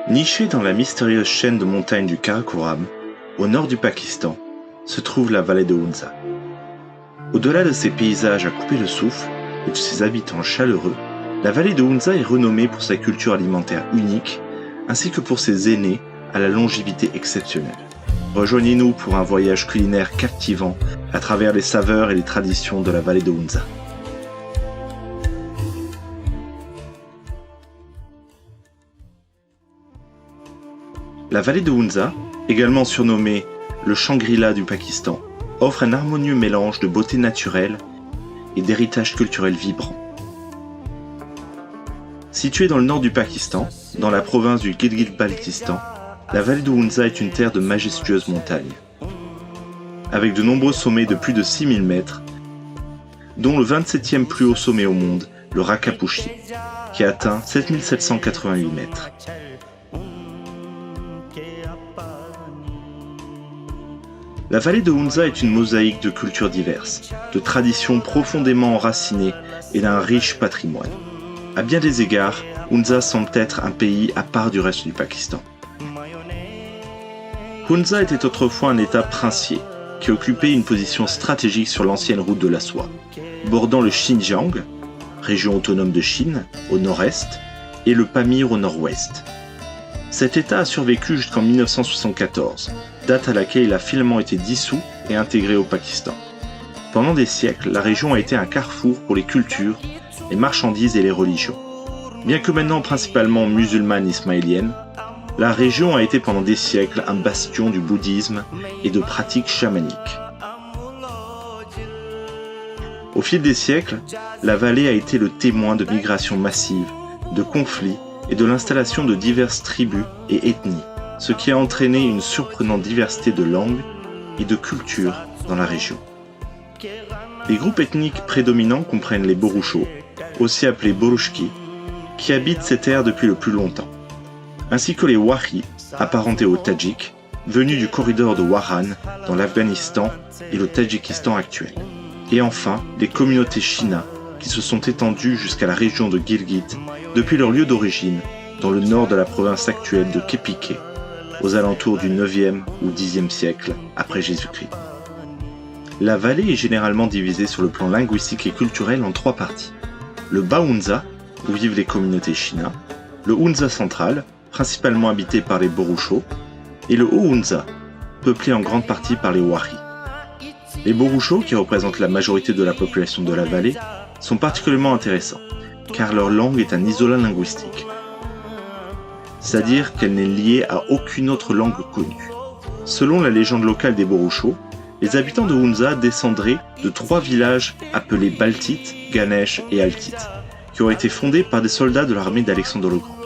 Nichée dans la mystérieuse chaîne de montagnes du Karakoram, au nord du Pakistan, se trouve la vallée de Hunza. Au-delà de ses paysages à couper le souffle et de ses habitants chaleureux, la vallée de Hunza est renommée pour sa culture alimentaire unique, ainsi que pour ses aînés à la longévité exceptionnelle. Rejoignez-nous pour un voyage culinaire captivant à travers les saveurs et les traditions de la vallée de Hunza. La vallée de Hunza, également surnommée le Shangri-La du Pakistan, offre un harmonieux mélange de beauté naturelle et d'héritage culturel vibrant. Située dans le nord du Pakistan, dans la province du Gilgit-Baltistan, la vallée de Hunza est une terre de majestueuses montagnes. Avec de nombreux sommets de plus de 6000 mètres, dont le 27e plus haut sommet au monde, le Rakaposhi, qui atteint 7788 mètres. La vallée de Hunza est une mosaïque de cultures diverses, de traditions profondément enracinées et d'un riche patrimoine. À bien des égards, Hunza semble être un pays à part du reste du Pakistan. Hunza était autrefois un état princier qui occupait une position stratégique sur l'ancienne route de la soie, bordant le Xinjiang, région autonome de Chine, au nord-est, et le Pamir au nord-ouest. Cet état a survécu jusqu'en 1974, date à laquelle il a finalement été dissous et intégré au Pakistan. Pendant des siècles, la région a été un carrefour pour les cultures, les marchandises et les religions. Bien que maintenant principalement musulmane ismaélienne, la région a été pendant des siècles un bastion du bouddhisme et de pratiques chamaniques. Au fil des siècles, la vallée a été le témoin de migrations massives, de conflits et de l'installation de diverses tribus et ethnies, ce qui a entraîné une surprenante diversité de langues et de cultures dans la région. Les groupes ethniques prédominants comprennent les Borouchos, aussi appelés Borouchki, qui habitent ces terres depuis le plus longtemps, ainsi que les Wahris, apparentés aux Tadjiks, venus du corridor de Waran dans l'Afghanistan et le Tadjikistan actuel. Et enfin, les communautés Shina, qui se sont étendues jusqu'à la région de Gilgit depuis leur lieu d'origine, dans le nord de la province actuelle de Kepike, aux alentours du 9e ou 10e siècle après Jésus-Christ. La vallée est généralement divisée sur le plan linguistique et culturel en 3 parties. Le Bas Hunza, où vivent les communautés Shina, le Hunza central, principalement habité par les Borouchos, et le Haut Hunza, peuplé en grande partie par les Wahris. Les Borouchos, qui représentent la majorité de la population de la vallée, sont particulièrement intéressants, car leur langue est un isolat linguistique, c'est-à-dire qu'elle n'est liée à aucune autre langue connue. Selon la légende locale des Borouchos, les habitants de Hunza descendraient de 3 villages appelés Baltit, Ganesh et Altit, qui ont été fondés par des soldats de l'armée d'Alexandre le Grand.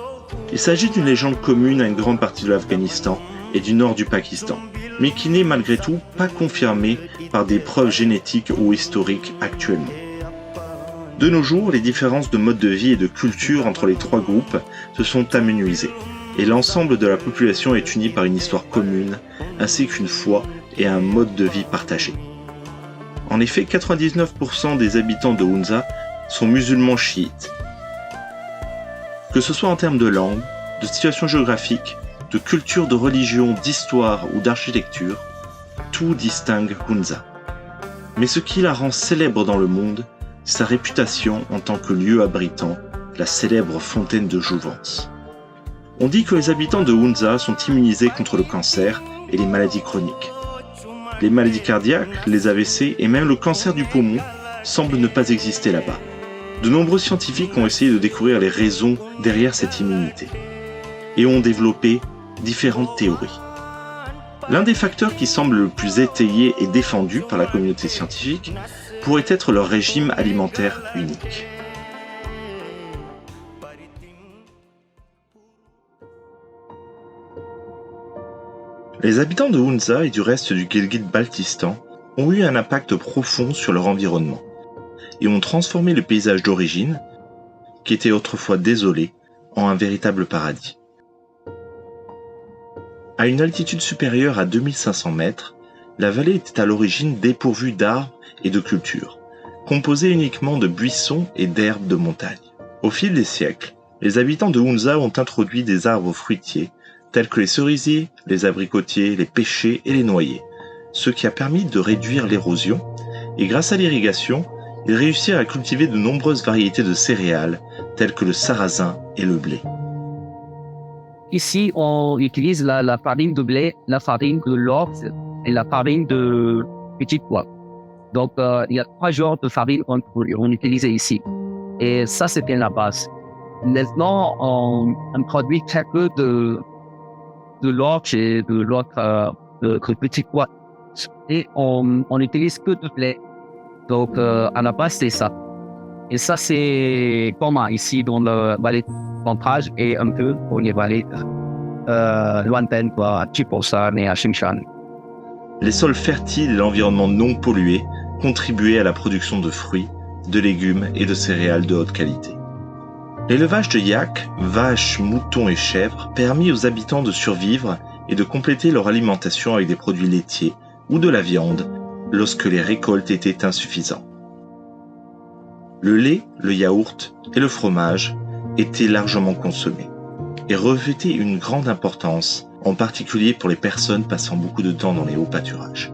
Il s'agit d'une légende commune à une grande partie de l'Afghanistan et du nord du Pakistan, mais qui n'est malgré tout pas confirmée par des preuves génétiques ou historiques actuellement. De nos jours, les différences de mode de vie et de culture entre les 3 groupes se sont amenuisées, et l'ensemble de la population est uni par une histoire commune, ainsi qu'une foi et un mode de vie partagé. En effet, 99% des habitants de Hunza sont musulmans chiites. Que ce soit en termes de langue, de situation géographique, de culture, de religion, d'histoire ou d'architecture, tout distingue Hunza. Mais ce qui la rend célèbre dans le monde, c'est sa réputation en tant que lieu abritant la célèbre fontaine de jouvence. On dit que les habitants de Hunza sont immunisés contre le cancer et les maladies chroniques. Les maladies cardiaques, les AVC et même le cancer du poumon semblent ne pas exister là-bas. De nombreux scientifiques ont essayé de découvrir les raisons derrière cette immunité et ont développé différentes théories. L'un des facteurs qui semble le plus étayé et défendu par la communauté scientifique pourrait être leur régime alimentaire unique. Les habitants de Hunza et du reste du Gilgit-Baltistan ont eu un impact profond sur leur environnement et ont transformé le paysage d'origine, qui était autrefois désolé, en un véritable paradis. À une altitude supérieure à 2500 mètres, la vallée était à l'origine dépourvue d'arbres et de cultures, composée uniquement de buissons et d'herbes de montagne. Au fil des siècles, les habitants de Hunza ont introduit des arbres fruitiers, tels que les cerisiers, les abricotiers, les pêchers et les noyers, ce qui a permis de réduire l'érosion, et grâce à l'irrigation, ils réussirent à cultiver de nombreuses variétés de céréales, telles que le sarrasin et le blé. Ici, on utilise la farine de blé, la farine de l'orge et la farine de petit pois. Donc, il y a 3 genres de farine qu'on utilise ici. Et ça, c'était la base. Maintenant, on produit très peu de l'orge et de l'autre de petit pois. Et on utilise que du blé. Donc, à la base, c'est ça. Et ça, c'est commun ici dans le vallée centrale et un peu dans les vallées lointaines, quoi, à Chiposan et à Xingshan. Les sols fertiles et l'environnement non pollué contribuaient à la production de fruits, de légumes et de céréales de haute qualité. L'élevage de yaks, vaches, moutons et chèvres permit aux habitants de survivre et de compléter leur alimentation avec des produits laitiers ou de la viande lorsque les récoltes étaient insuffisantes. Le lait, le yaourt et le fromage étaient largement consommés et revêtaient une grande importance, en particulier pour les personnes passant beaucoup de temps dans les hauts pâturages.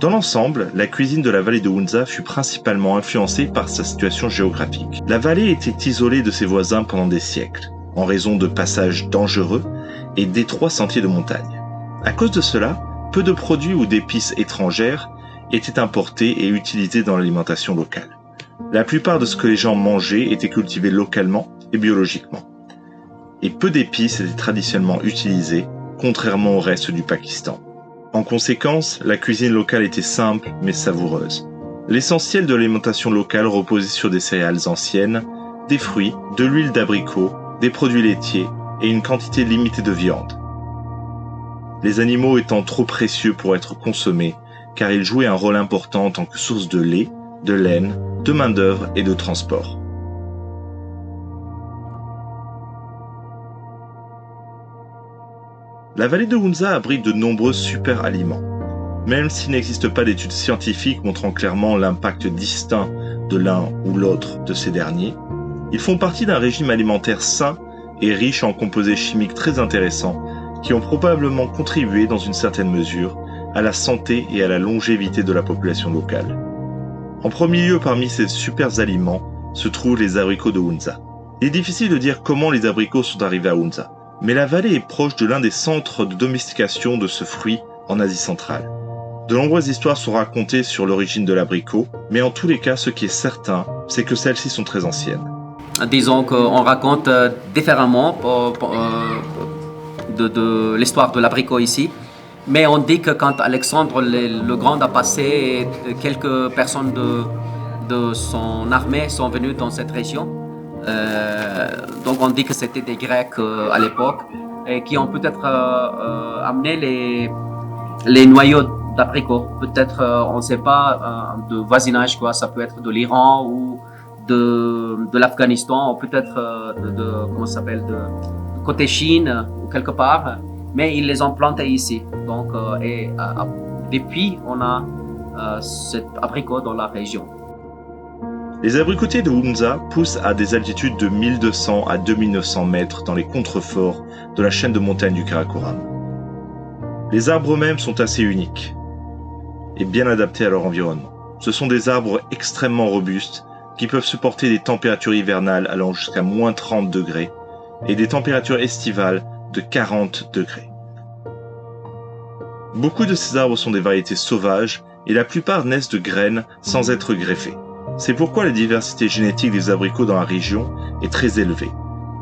Dans l'ensemble, la cuisine de la vallée de Hunza fut principalement influencée par sa situation géographique. La vallée était isolée de ses voisins pendant des siècles, en raison de passages dangereux et d'étroits sentiers de montagne. À cause de cela, peu de produits ou d'épices étrangères étaient importés et utilisés dans l'alimentation locale. La plupart de ce que les gens mangeaient était cultivé localement et biologiquement. Et peu d'épices étaient traditionnellement utilisées, contrairement au reste du Pakistan. En conséquence, la cuisine locale était simple mais savoureuse. L'essentiel de l'alimentation locale reposait sur des céréales anciennes, des fruits, de l'huile d'abricot, des produits laitiers et une quantité limitée de viande. Les animaux étant trop précieux pour être consommés, car ils jouaient un rôle important en tant que source de lait, de laine, de main-d'œuvre et de transport. La vallée de Hunza abrite de nombreux super aliments. Même s'il n'existe pas d'études scientifiques montrant clairement l'impact distinct de l'un ou l'autre de ces derniers, ils font partie d'un régime alimentaire sain et riche en composés chimiques très intéressants qui ont probablement contribué dans une certaine mesure à la santé et à la longévité de la population locale. En premier lieu parmi ces super aliments se trouvent les abricots de Hunza. Il est difficile de dire comment les abricots sont arrivés à Hunza, mais la vallée est proche de l'un des centres de domestication de ce fruit en Asie centrale. De nombreuses histoires sont racontées sur l'origine de l'abricot, mais en tous les cas, ce qui est certain, c'est que celles-ci sont très anciennes. Disons qu'on raconte différemment de l'histoire de l'abricot ici, mais on dit que quand Alexandre le Grand a passé, quelques personnes de son armée sont venues dans cette région. Donc on dit que c'était des Grecs à l'époque et qui ont peut-être amené les noyaux d'abricots. Peut-être, on ne sait pas, de voisinage, quoi. Ça peut être de l'Iran ou de l'Afghanistan, ou peut-être comment ça s'appelle, de côté Chine ou quelque part. Mais ils les ont plantés ici. Donc, depuis, on a cet abricot dans la région. Les abricotiers de Hunza poussent à des altitudes de 1200 à 2900 mètres dans les contreforts de la chaîne de montagnes du Karakoram. Les arbres eux-mêmes sont assez uniques et bien adaptés à leur environnement. Ce sont des arbres extrêmement robustes qui peuvent supporter des températures hivernales allant jusqu'à moins 30 degrés et des températures estivales de 40 degrés. Beaucoup de ces arbres sont des variétés sauvages et la plupart naissent de graines sans être greffées. C'est pourquoi la diversité génétique des abricots dans la région est très élevée.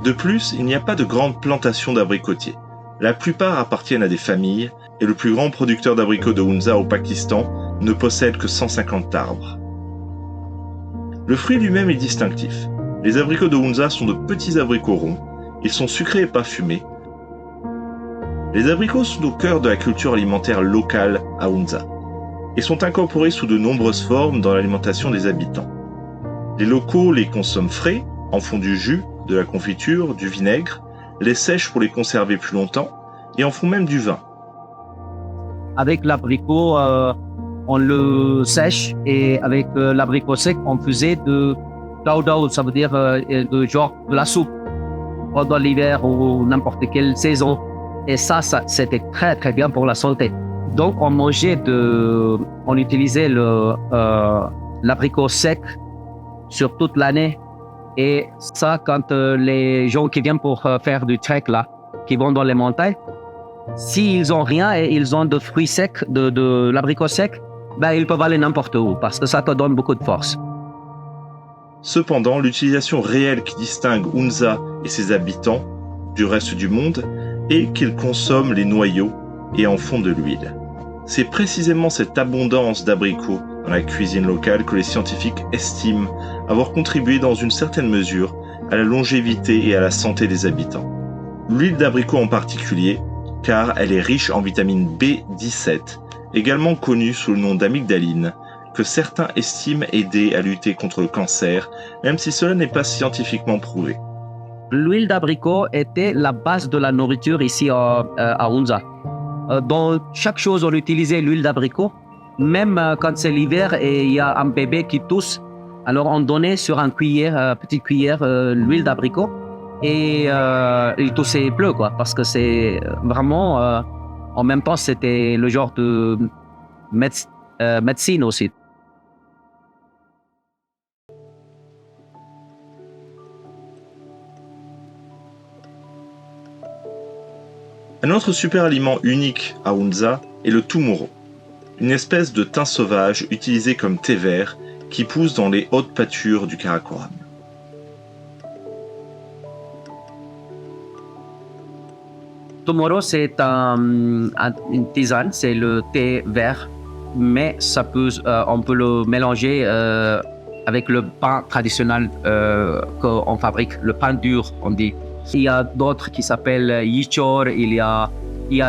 De plus, il n'y a pas de grandes plantations d'abricotiers. La plupart appartiennent à des familles et le plus grand producteur d'abricots de Hunza au Pakistan ne possède que 150 arbres. Le fruit lui-même est distinctif. Les abricots de Hunza sont de petits abricots ronds. Ils sont sucrés et pas fumés. Les abricots sont au cœur de la culture alimentaire locale à Hunza et sont incorporés sous de nombreuses formes dans l'alimentation des habitants. Les locaux les consomment frais, en font du jus, de la confiture, du vinaigre, les sèchent pour les conserver plus longtemps et en font même du vin. Avec l'abricot, on le sèche et avec l'abricot sec, on faisait de Dao dao, ça veut dire genre de la soupe pendant l'hiver ou n'importe quelle saison. Et ça, c'était très, très bien pour la santé. Donc, on utilisait l'abricot sec sur toute l'année. Et ça, quand les gens qui viennent pour faire du trek là, qui vont dans les montagnes, s'ils ont rien et ils ont de fruits secs, de l'abricot sec, ben, ils peuvent aller n'importe où parce que ça te donne beaucoup de force. Cependant, l'utilisation réelle qui distingue Hunza et ses habitants du reste du monde est qu'ils consomment les noyaux et en font de l'huile. C'est précisément cette abondance d'abricots dans la cuisine locale que les scientifiques estiment avoir contribué dans une certaine mesure à la longévité et à la santé des habitants. L'huile d'abricot en particulier, car elle est riche en vitamine B17, également connue sous le nom d'amygdaline, que certains estiment aider à lutter contre le cancer, même si cela n'est pas scientifiquement prouvé. L'huile d'abricot était la base de la nourriture ici à Hunza. Dans chaque chose, on utilisait l'huile d'abricot. Même quand c'est l'hiver et il y a un bébé qui tousse, alors on donnait sur une petite cuillère, l'huile d'abricot et il toussait plus, quoi, parce que c'est vraiment, en même temps, c'était le genre de médecine aussi. Un autre super aliment unique à Hunza est le tumoro, une espèce de thym sauvage utilisé comme thé vert qui pousse dans les hautes pâtures du Karakoram. Tumoro, c'est une tisane, c'est le thé vert, mais on peut le mélanger avec le pain traditionnel qu'on fabrique, le pain dur, on dit. Il y a d'autres qui s'appellent yichor, il y a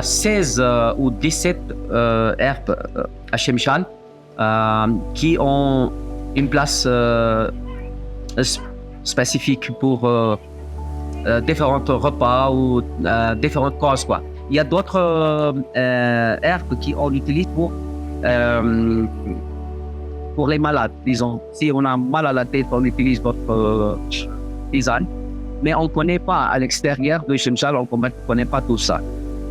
16 ou 17 herbes à Shemshal qui ont une place spécifique pour différents repas ou différentes causes, quoi. Il y a d'autres herbes qu'on utilise pour les malades, disons. Si on a mal à la tête, on utilise d'autres tisanes. Mais on ne connaît pas à l'extérieur de Shemshal, on ne connaît pas tout ça.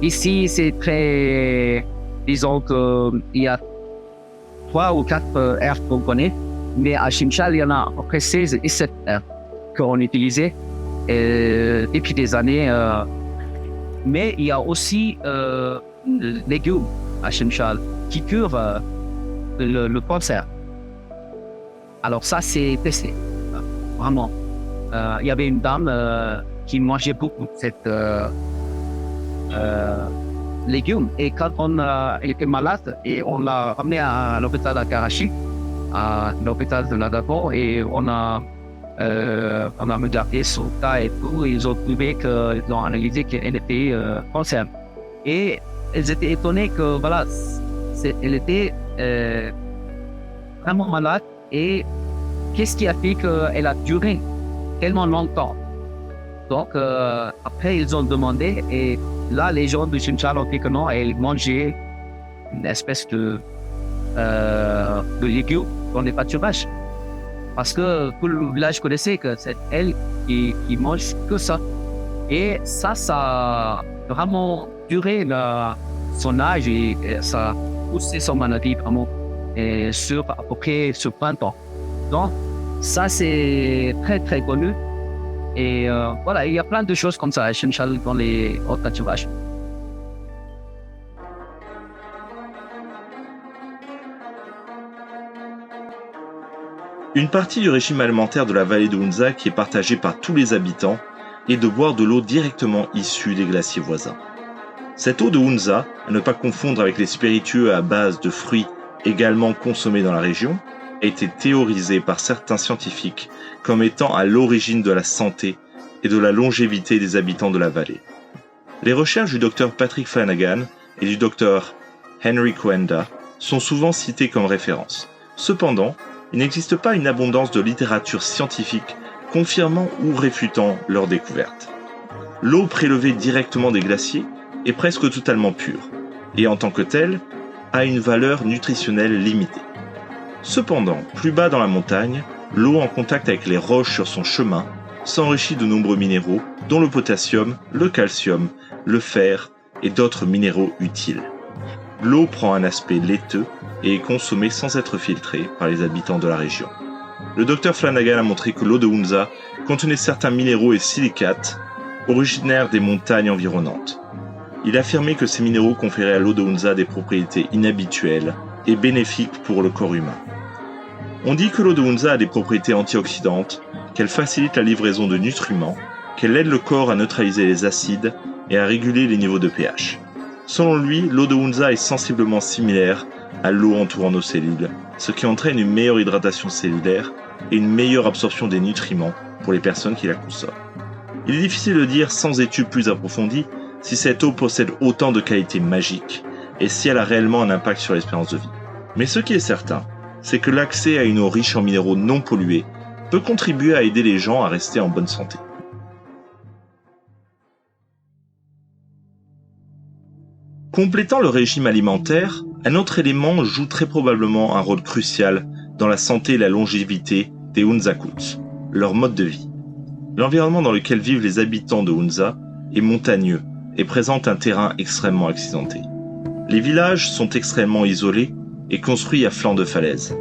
Ici, c'est très... Disons qu'il y a 3 ou 4 herbes qu'on connaît, mais à Shemshal, il y en a à peu près 16 et 17 herbes qu'on utilisait depuis des années. Mais il y a aussi les légumes à Shemshal qui curent le cancer. Alors ça, c'est testé, vraiment. Il y avait une dame qui mangeait beaucoup de cette légumes. Et quand elle était malade, et on l'a ramenée à l'hôpital à Karachi, à l'hôpital de Nagano, et on a regardé son cas et tout. Ils ont trouvé qu'ils ont analysé qu'elle était cancer. Et ils étaient étonnés que voilà, elle était vraiment malade. Et qu'est-ce qui a fait qu'elle a duré tellement longtemps? Donc, après, ils ont demandé, et là, les gens de Shemshal ont dit que non, elle mangeait une espèce de légumes dans les pâturages. Parce que tout le village connaissait que c'est elle qui mange que ça. Et ça a vraiment duré son âge et ça a poussé son maladie vraiment sur à peu près sur 20 ans. Donc, ça, c'est très, très connu. Et voilà, il y a plein de choses comme ça à Shemshal dans les hautes pâturages. Une partie du régime alimentaire de la vallée de Hunza qui est partagée par tous les habitants est de boire de l'eau directement issue des glaciers voisins. Cette eau de Hunza, à ne pas confondre avec les spiritueux à base de fruits également consommés dans la région, a été théorisée par certains scientifiques comme étant à l'origine de la santé et de la longévité des habitants de la vallée. Les recherches du Dr Patrick Flanagan et du Dr Henry Coenda sont souvent citées comme références. Cependant, il n'existe pas une abondance de littérature scientifique confirmant ou réfutant leur découverte. L'eau prélevée directement des glaciers est presque totalement pure, et en tant que telle, a une valeur nutritionnelle limitée. Cependant, plus bas dans la montagne, l'eau en contact avec les roches sur son chemin s'enrichit de nombreux minéraux, dont le potassium, le calcium, le fer et d'autres minéraux utiles. L'eau prend un aspect laiteux et est consommée sans être filtrée par les habitants de la région. Le docteur Flanagan a montré que l'eau de Hunza contenait certains minéraux et silicates originaires des montagnes environnantes. Il a affirmé que ces minéraux conféraient à l'eau de Hunza des propriétés inhabituelles et bénéfiques pour le corps humain. On dit que l'eau de Hunza a des propriétés antioxydantes, qu'elle facilite la livraison de nutriments, qu'elle aide le corps à neutraliser les acides et à réguler les niveaux de pH. Selon lui, l'eau de Hunza est sensiblement similaire à l'eau entourant nos cellules, ce qui entraîne une meilleure hydratation cellulaire et une meilleure absorption des nutriments pour les personnes qui la consomment. Il est difficile de dire sans études plus approfondies si cette eau possède autant de qualités magiques et si elle a réellement un impact sur l'espérance de vie. Mais ce qui est certain, c'est que l'accès à une eau riche en minéraux non pollués peut contribuer à aider les gens à rester en bonne santé. Complétant le régime alimentaire, un autre élément joue très probablement un rôle crucial dans la santé et la longévité des Hunzakuts, leur mode de vie. L'environnement dans lequel vivent les habitants de Hunza est montagneux et présente un terrain extrêmement accidenté. Les villages sont extrêmement isolés et construits à flanc de falaise.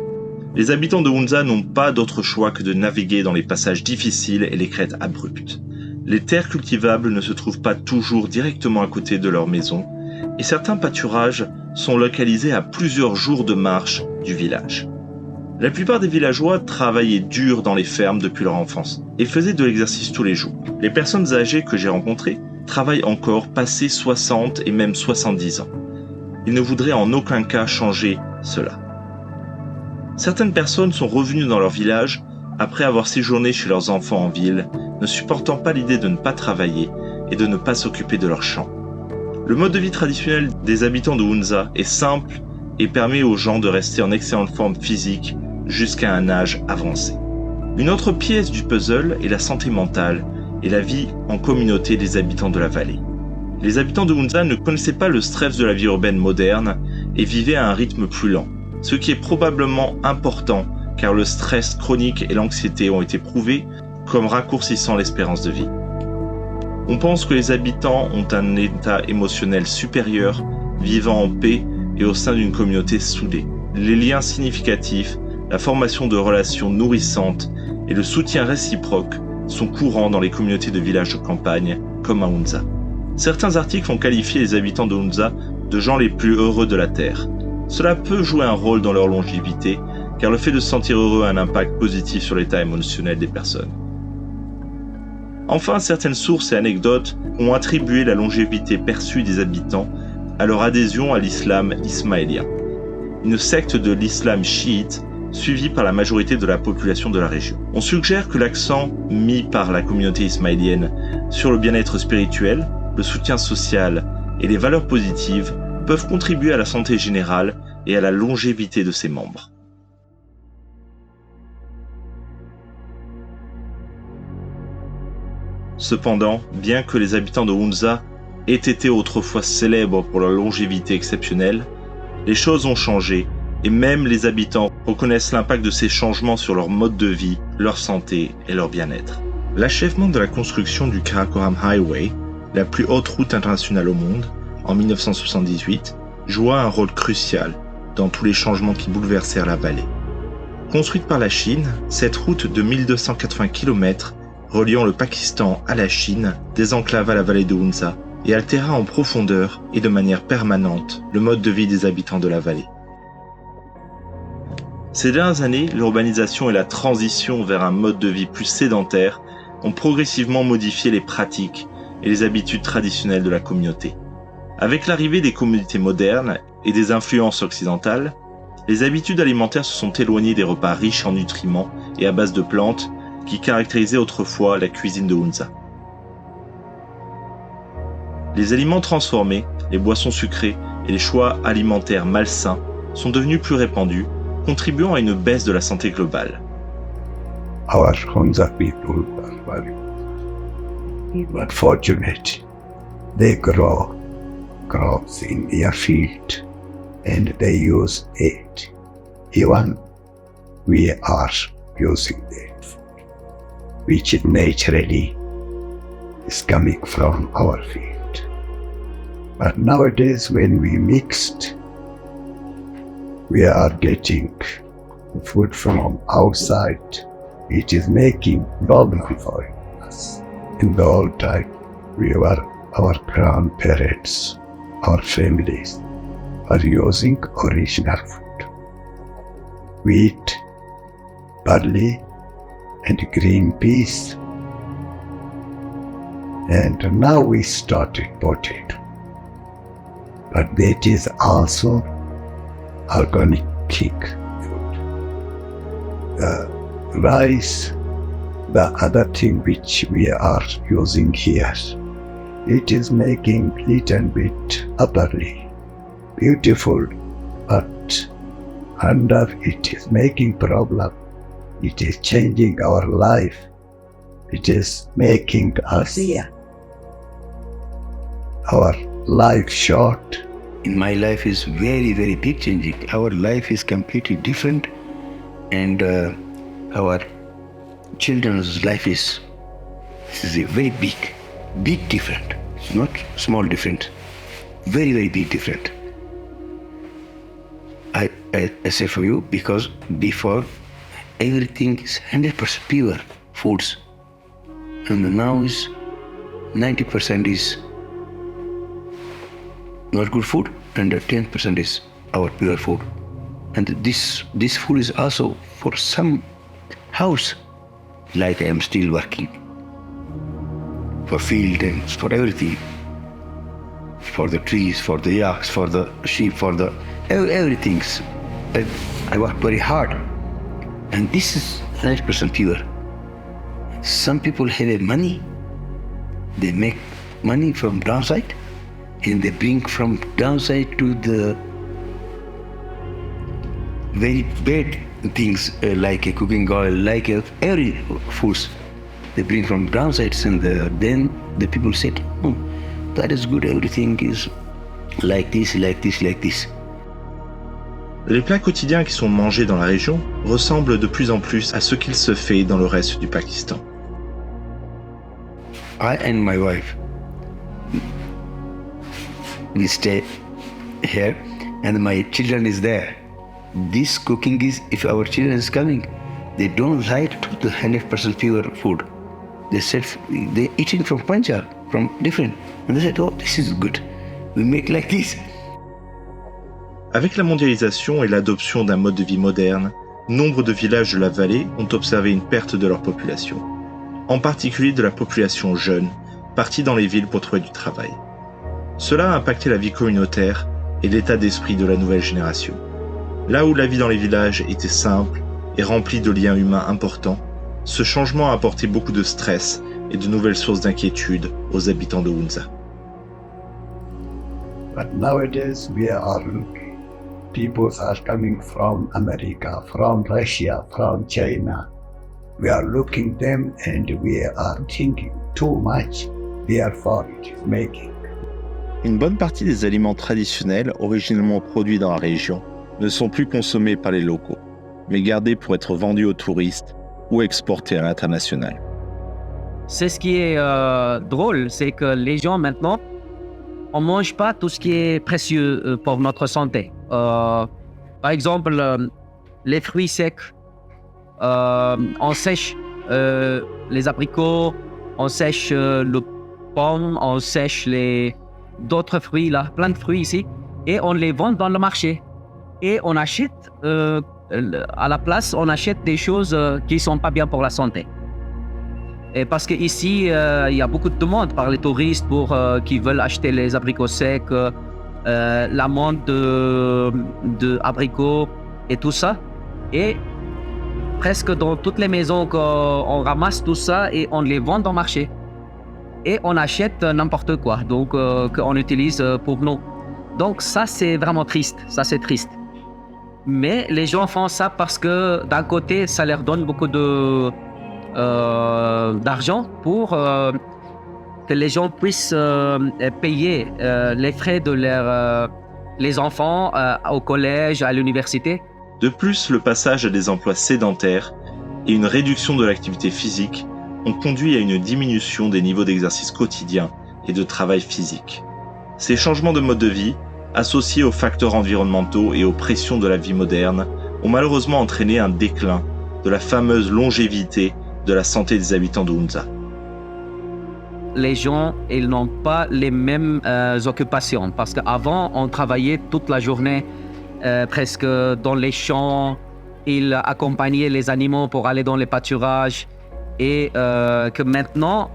Les habitants de Hunza n'ont pas d'autre choix que de naviguer dans les passages difficiles et les crêtes abruptes. Les terres cultivables ne se trouvent pas toujours directement à côté de leur maison et certains pâturages sont localisés à plusieurs jours de marche du village. La plupart des villageois travaillaient dur dans les fermes depuis leur enfance et faisaient de l'exercice tous les jours. Les personnes âgées que j'ai rencontrées travaillent encore passé 60 et même 70 ans. Ils ne voudraient en aucun cas changer cela. Certaines personnes sont revenues dans leur village après avoir séjourné chez leurs enfants en ville, ne supportant pas l'idée de ne pas travailler et de ne pas s'occuper de leurs champs. Le mode de vie traditionnel des habitants de Hunza est simple et permet aux gens de rester en excellente forme physique jusqu'à un âge avancé. Une autre pièce du puzzle est la santé mentale et la vie en communauté des habitants de la vallée. Les habitants de Hunza ne connaissaient pas le stress de la vie urbaine moderne et vivaient à un rythme plus lent, ce qui est probablement important car le stress chronique et l'anxiété ont été prouvés comme raccourcissant l'espérance de vie. On pense que les habitants ont un état émotionnel supérieur, vivant en paix et au sein d'une communauté soudée. Les liens significatifs, la formation de relations nourrissantes et le soutien réciproque sont courants dans les communautés de villages de campagne comme à Hunza. Certains articles ont qualifié les habitants de Hunza de gens les plus heureux de la Terre. Cela peut jouer un rôle dans leur longévité, car le fait de se sentir heureux a un impact positif sur l'état émotionnel des personnes. Enfin, certaines sources et anecdotes ont attribué la longévité perçue des habitants à leur adhésion à l'islam ismaélien, une secte de l'islam chiite suivie par la majorité de la population de la région. On suggère que l'accent mis par la communauté ismaélienne sur le bien-être spirituel, le soutien social et les valeurs positives peuvent contribuer à la santé générale et à la longévité de ses membres. Cependant, bien que les habitants de Hunza aient été autrefois célèbres pour leur longévité exceptionnelle, les choses ont changé et même les habitants reconnaissent l'impact de ces changements sur leur mode de vie, leur santé et leur bien-être. L'achèvement de la construction du Karakoram Highway, la plus haute route internationale au monde, en 1978, joua un rôle crucial dans tous les changements qui bouleversèrent la vallée. Construite par la Chine, cette route de 1280 km reliant le Pakistan à la Chine désenclava la vallée de Hunza et altéra en profondeur et de manière permanente le mode de vie des habitants de la vallée. Ces dernières années, l'urbanisation et la transition vers un mode de vie plus sédentaire ont progressivement modifié les pratiques et les habitudes traditionnelles de la communauté. Avec l'arrivée des communautés modernes et des influences occidentales, les habitudes alimentaires se sont éloignées des repas riches en nutriments et à base de plantes qui caractérisaient autrefois la cuisine de Hunza. Les aliments transformés, les boissons sucrées et les choix alimentaires malsains sont devenus plus répandus, contribuant à une baisse de la santé globale. Our Hunza people are very but fortunate. They grow crops in their field and they use it. Even we are using the which naturally is coming from our field. But nowadays when we mixed, we are getting food from outside. It is making problem for us. In the old time, our grandparents, our families are using original food. Wheat, barley, and green peas. And now we started potato. But that is also organic food. Rice, the other thing which we are using here, it is making little bit upperly beautiful, but under it is making problem. It is changing our life. It is making us our life short. In my life is very, very big changing. Our life is completely different, and our children's life is a very big different, not small different, very, very big different. I say for you, because before everything is 100% pure foods, and now is 90% is not good food, and 10% is our pure food. And this food is also for some house, like I am still working for field and for everything, for the trees, for the yaks, for the sheep, for the everything. I work very hard, and this is 100% pure. Some people have money, they make money from downside, and they bring from downside to the very bad things, like a cooking oil, like every foods. They bring from downsides, and then the people said, that is good, everything is like this, like this, like this. Les plats quotidiens qui sont mangés dans la région ressemblent de plus en plus à ce qu'il se fait dans le reste du Pakistan. I and my wife, we stay here, and my children is there. This cooking is, if our children is coming, they don't like to the 100% pure food. They said they eating from Punjab, from different, and they said, oh, this is good. We make like this. Avec la mondialisation et l'adoption d'un mode de vie moderne, nombre de villages de la vallée ont observé une perte de leur population, en particulier de la population jeune, partie dans les villes pour trouver du travail. Cela a impacté la vie communautaire et l'état d'esprit de la nouvelle génération. Là où la vie dans les villages était simple et remplie de liens humains importants, ce changement a apporté beaucoup de stress et de nouvelles sources d'inquiétude aux habitants de Hunza. But nowadays we are looking. People are coming from America, from Russia, from China. We are looking them and we are thinking too much. Therefore it is making. Une bonne partie des aliments traditionnels originellement produits dans la région ne sont plus consommés par les locaux, mais gardés pour être vendus aux touristes ou exportés à l'international. C'est ce qui est drôle, c'est que les gens maintenant, on mange pas tout ce qui est précieux pour notre santé. Par exemple, les fruits secs, on sèche les abricots, on sèche le pomme, on sèche d'autres fruits là, plein de fruits ici, et on les vend dans le marché. Et on achète, à la place, on achète des choses qui sont pas bien pour la santé. Et parce qu'ici, il y a beaucoup de demandes par les touristes qui veulent acheter les abricots secs, l'amande de abricots et tout ça. Et presque dans toutes les maisons, on ramasse tout ça et on les vend dans le marché. Et on achète n'importe quoi, donc qu'on utilise pour nous. Donc ça, c'est vraiment triste, ça c'est triste. Mais les gens font ça parce que d'un côté, ça leur donne beaucoup d'argent pour que les gens puissent payer les frais de les enfants au collège, à l'université. De plus, le passage à des emplois sédentaires et une réduction de l'activité physique ont conduit à une diminution des niveaux d'exercice quotidien et de travail physique. Ces changements de mode de vie, associés aux facteurs environnementaux et aux pressions de la vie moderne, ont malheureusement entraîné un déclin de la fameuse longévité de la santé des habitants de Hunza. Les gens, ils n'ont pas les mêmes occupations parce qu'avant, on travaillait toute la journée presque dans les champs, ils accompagnaient les animaux pour aller dans les pâturages et que maintenant,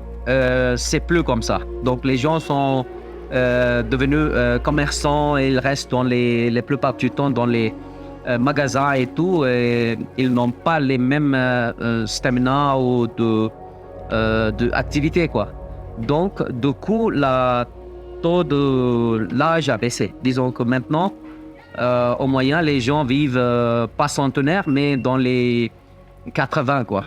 c'est plus comme ça. Donc les gens sont devenus commerçants et ils restent dans les plupart du temps dans les magasins et tout, et ils n'ont pas les mêmes stamina ou d'activité, quoi. Donc, du coup, le taux de l'âge a baissé. Disons que maintenant, au moyen, les gens vivent pas centenaires, mais dans les 80, quoi.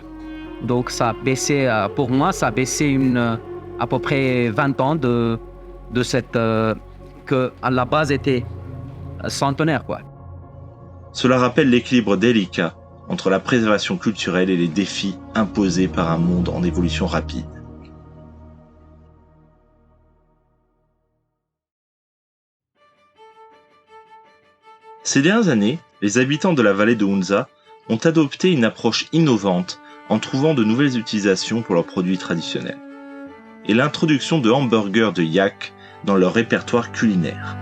Donc, ça a baissé, pour moi, ça a baissé à peu près 20 ans de cette que à la base était centenaire, quoi. Cela rappelle l'équilibre délicat entre la préservation culturelle et les défis imposés par un monde en évolution rapide. Ces dernières années, les habitants de la vallée de Hunza ont adopté une approche innovante en trouvant de nouvelles utilisations pour leurs produits traditionnels et l'introduction de hamburgers de yak dans leur répertoire culinaire.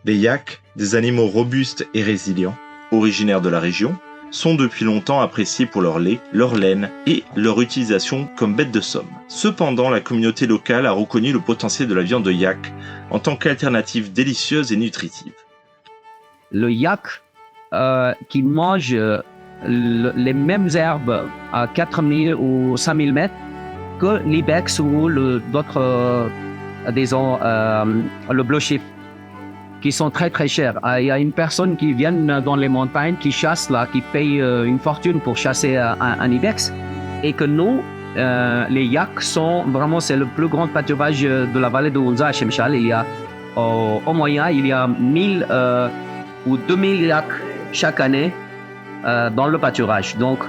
Les yaks, des animaux robustes et résilients, originaires de la région, sont depuis longtemps appréciés pour leur lait, leur laine et leur utilisation comme bête de somme. Cependant, la communauté locale a reconnu le potentiel de la viande de yak en tant qu'alternative délicieuse et nutritive. Le yak qui mange les mêmes herbes à 4000 ou 5000 mètres que l'ibex ou d'autres, disons, le bleu chiffre, qui sont très très chers. Il y a une personne qui vient dans les montagnes, qui chasse là, qui paye une fortune pour chasser un ibex, et que nous, les yaks sont vraiment, c'est le plus grand pâturage de la vallée de Hunza à Chemchal. Il y a au moyen, il y a 1000 ou 2000 yaks chaque année dans le pâturage. Donc,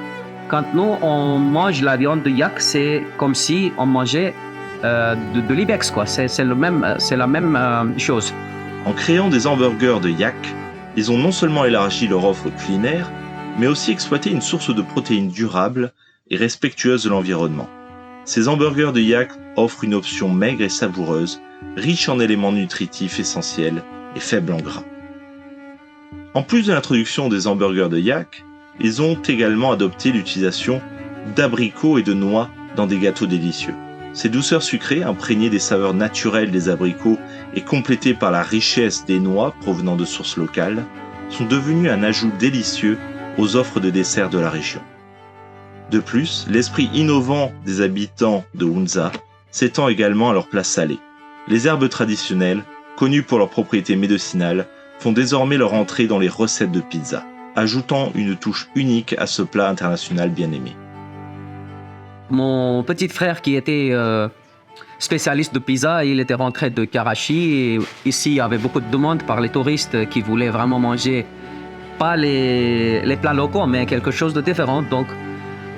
quand nous on mange la viande de yak, c'est comme si on mangeait de l'ibex, quoi. C'est la même chose. En créant des hamburgers de yak, ils ont non seulement élargi leur offre culinaire, mais aussi exploité une source de protéines durable et respectueuse de l'environnement. Ces hamburgers de yak offrent une option maigre et savoureuse, riche en éléments nutritifs essentiels et faible en gras. En plus de l'introduction des hamburgers de yak, ils ont également adopté l'utilisation d'abricots et de noix dans des gâteaux délicieux. Ces douceurs sucrées, imprégnées des saveurs naturelles des abricots et complétées par la richesse des noix provenant de sources locales, sont devenues un ajout délicieux aux offres de desserts de la région. De plus, l'esprit innovant des habitants de Hunza s'étend également à leur plat salé. Les herbes traditionnelles, connues pour leurs propriétés médicinales, font désormais leur entrée dans les recettes de pizza, ajoutant une touche unique à ce plat international bien aimé. Mon petit frère qui était spécialiste de pizza, il était rentré de Karachi et ici il y avait beaucoup de demandes par les touristes qui voulaient vraiment manger pas les plats locaux mais quelque chose de différent, donc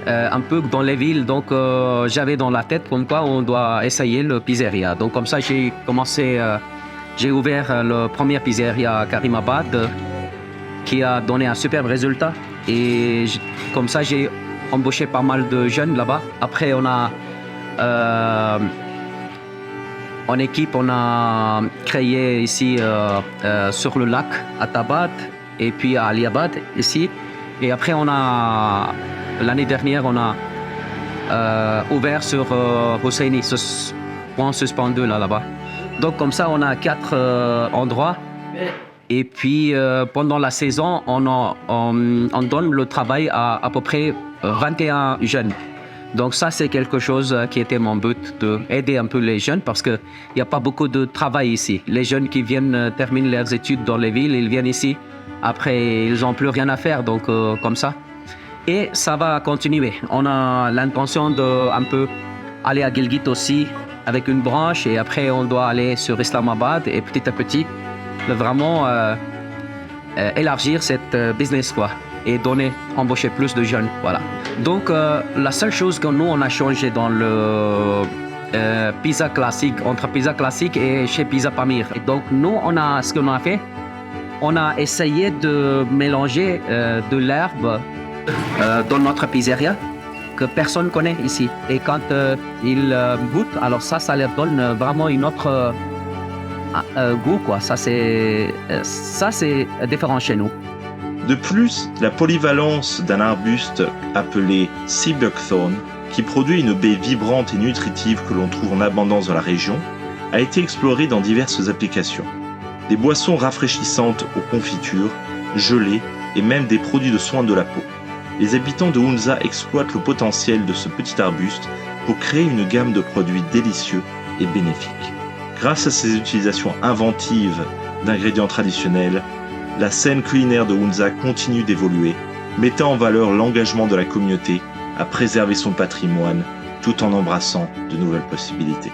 un peu dans les villes. Donc j'avais dans la tête comme quoi on doit essayer le pizzeria. Donc comme ça j'ai commencé, j'ai ouvert le premier pizzeria à Karimabad qui a donné un superbe résultat et comme ça j'ai embauché pas mal de jeunes là-bas. Après, on a en équipe, on a créé ici sur le lac à Tabat et puis à Aliabad ici. Et après, l'année dernière, on a ouvert sur Hosseini, ce point suspendu là-bas. Donc comme ça, on a 4 endroits. Et puis pendant la saison, on donne le travail à peu près 21 jeunes. Donc ça, c'est quelque chose qui était mon but, d'aider un peu les jeunes parce qu'il n'y a pas beaucoup de travail ici. Les jeunes qui viennent terminer leurs études dans les villes, ils viennent ici. Après, ils n'ont plus rien à faire, donc comme ça. Et ça va continuer. On a l'intention de un peu aller à Gilgit aussi avec une branche et après, on doit aller sur Islamabad et petit à petit, vraiment élargir cette business, quoi. et embaucher plus de jeunes. Voilà. Donc, la seule chose que nous, on a changé dans le pizza classique, entre pizza classique et chez Pizza Pamir. Et donc, nous, ce qu'on a fait, on a essayé de mélanger de l'herbe dans notre pizzeria que personne connaît ici. Et quand ils goûtent, alors ça leur donne vraiment une autre goût, quoi. Ça, c'est différent chez nous. De plus, la polyvalence d'un arbuste appelé Sea Buckthorn, qui produit une baie vibrante et nutritive que l'on trouve en abondance dans la région, a été explorée dans diverses applications. Des boissons rafraîchissantes aux confitures, gelées et même des produits de soins de la peau. Les habitants de Hunza exploitent le potentiel de ce petit arbuste pour créer une gamme de produits délicieux et bénéfiques. Grâce à ces utilisations inventives d'ingrédients traditionnels, la scène culinaire de Hunza continue d'évoluer, mettant en valeur l'engagement de la communauté à préserver son patrimoine tout en embrassant de nouvelles possibilités.